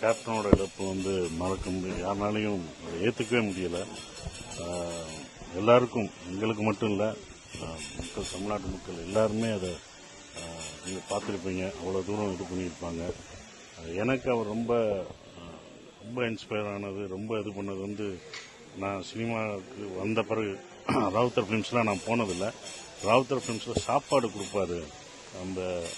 கேப்டனோட இழப்பு வந்து மறக்க முடியும், யாருனாலையும் ஏற்றுக்கவே முடியலை. எல்லாருக்கும், எங்களுக்கு மட்டும் இல்லை, மக்கள், தமிழ்நாட்டு மக்கள் எல்லாருமே அதை நீங்கள் பார்த்துருப்பீங்க. அவ்வளோ தூரம் இது பண்ணியிருப்பாங்க. எனக்கு அவர் ரொம்ப ரொம்ப இன்ஸ்பயர் ஆனது, ரொம்ப இது பண்ணது வந்து, நான் சினிமாவுக்கு வந்த பிறகு ராவுத்தர் ஃபிலிம்ஸ்லாம் நான் போனதில்லை. ராவுத்தர் ஃபிலிம்ஸில் சாப்பாடு கொடுப்பாரு.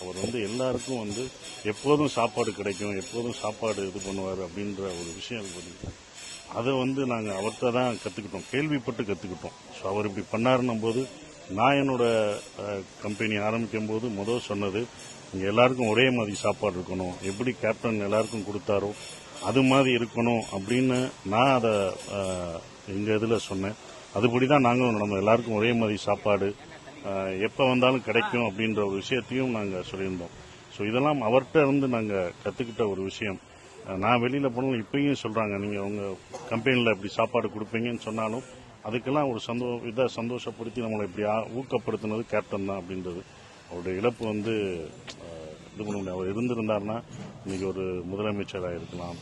அவர் வந்து எல்லாருக்கும் வந்து எப்போதும் சாப்பாடு கிடைக்கும், எப்போதும் சாப்பாடு இது பண்ணுவார் அப்படின்ற ஒரு விஷயம் இருக்கு. அதை வந்து நாங்கள் அவர்கிட்ட தான் கற்றுக்கிட்டோம், கேள்விப்பட்டு கற்றுக்கிட்டோம். ஸோ அவர் இப்படி பண்ணாருன்னும் போது, நான் என்னோட கம்பெனி ஆரம்பிக்கும் போது சொன்னது, இங்கே எல்லாருக்கும் ஒரே மாதிரி சாப்பாடு இருக்கணும், எப்படி கேப்டன் எல்லாருக்கும் கொடுத்தாரோ அது மாதிரி இருக்கணும் அப்படின்னு நான் அதை எங்கள் இதில் சொன்னேன். அதுபடி தான் நாங்களும் நம்ம எல்லாருக்கும் ஒரே மாதிரி சாப்பாடு எப்போ வந்தாலும் கிடைக்கும் அப்படின்ற ஒரு விஷயத்தையும் நாங்கள் சொல்லியிருந்தோம். ஸோ இதெல்லாம் அவர்கிட்ட இருந்து நாங்கள் கற்றுக்கிட்ட ஒரு விஷயம். நான் வெளியில் போனாலும் இப்பயும் சொல்கிறாங்க, நீங்கள் உங்கள் கம்பெனியில் இப்படி சாப்பாடு கொடுப்பீங்கன்னு சொன்னாலும் அதுக்கெல்லாம் ஒரு சந்தோஷப்படுத்தி நம்மளை இப்படி ஊக்கப்படுத்தினது கேப்டன் தான் அப்படின்றது. அவருடைய இழப்பு வந்து இது பண்ண முடியும். அவர் இருந்திருந்தார்னா இன்னைக்கு ஒரு முதலமைச்சராக இருக்கலாம்,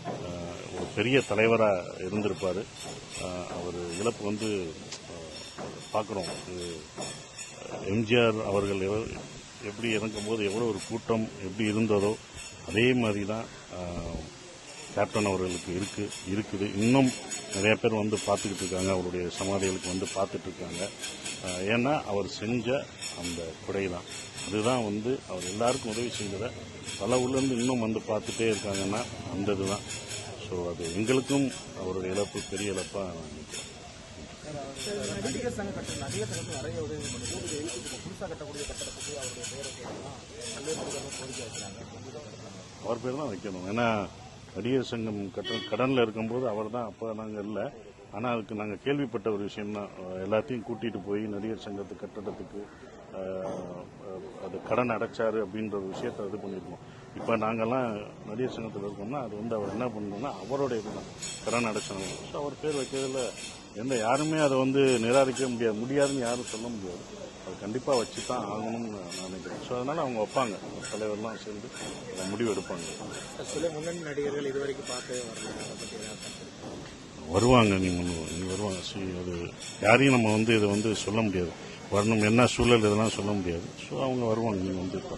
ஒரு பெரிய தலைவராக இருந்திருப்பார். அவர் இழப்பு வந்து பார்க்குறோம். எம்ஜிஆர் அவர்கள் எப்படி இறங்கும்போது எவ்வளோ ஒரு கூட்டம் எப்படி இருந்ததோ அதே மாதிரி தான் கேப்டன் அவர்களுக்கு இருக்குது. இன்னும் நிறைய பேர் வந்து பார்த்துக்கிட்டு இருக்காங்க, அவருடைய சமாதிகளுக்கு வந்து பார்த்துட்டு இருக்காங்க. ஏன்னா அவர் செஞ்ச அந்த கொடை தான், அதுதான் வந்து அவர் எல்லாருக்கும் உதவி செஞ்சதை பல ஊர்லேருந்து இன்னும் வந்து பார்த்துட்டே இருக்காங்கன்னா அந்த இதுதான். ஸோ அது எங்களுக்கும் அவருடைய இழப்பு பெரிய இழப்பாக நான் நினைக்கிறேன். நடிகர் சங்கத்தில் நிறைய உதவி புதுசாக கட்டக்கூடிய கட்டடத்துக்கு அவருடைய பேரை கோரிக்கை வைக்கிறாங்க. அவர் பேர் தான் வைக்கணும். ஏன்னா நடிகர் சங்கம் கடனில் இருக்கும்போது அவர் தான், அப்போ நாங்கள் இல்லை, ஆனால் அதுக்கு நாங்கள் கேள்விப்பட்ட ஒரு விஷயம்தான். எல்லாத்தையும் கூட்டிகிட்டு போய் நடிகர் சங்கத்து கட்டடத்துக்கு அது கடன் அடைச்சாரு அப்படின்ற ஒரு விஷயத்தை இது பண்ணியிருக்கோம். இப்போ நாங்கள்லாம் நடிகர் சங்கத்தில் இருக்கோம்னா அது வந்து அவர் என்ன பண்ணணும்னா அவருடைய இதுதான் கடன் அடைச்சாங்க. ஸோ அவர் பேர் வைக்கிறதுல யாருமே அதை வந்து நிராகரிக்க முடியாதுன்னு யாரும் சொல்ல முடியாது. அது கண்டிப்பாக வச்சு தான் ஆகணும்னு நான் நினைக்கிறேன். ஸோ அதனால் அவங்க வைப்பாங்க, தலைவர்லாம் சேர்ந்து முடிவு எடுப்பாங்க. சில முன்னணி நடிகர்கள் இதுவரைக்கும் பார்த்து வருவாங்க, நீங்கள் வருவாங்க. அது யாரையும் நம்ம வந்து இதை வந்து சொல்ல முடியாது, வரணும் என்ன சூழல் இதெல்லாம் சொல்ல முடியாது. ஸோ அவங்க வருவாங்க, நீங்கள் வந்து இப்போ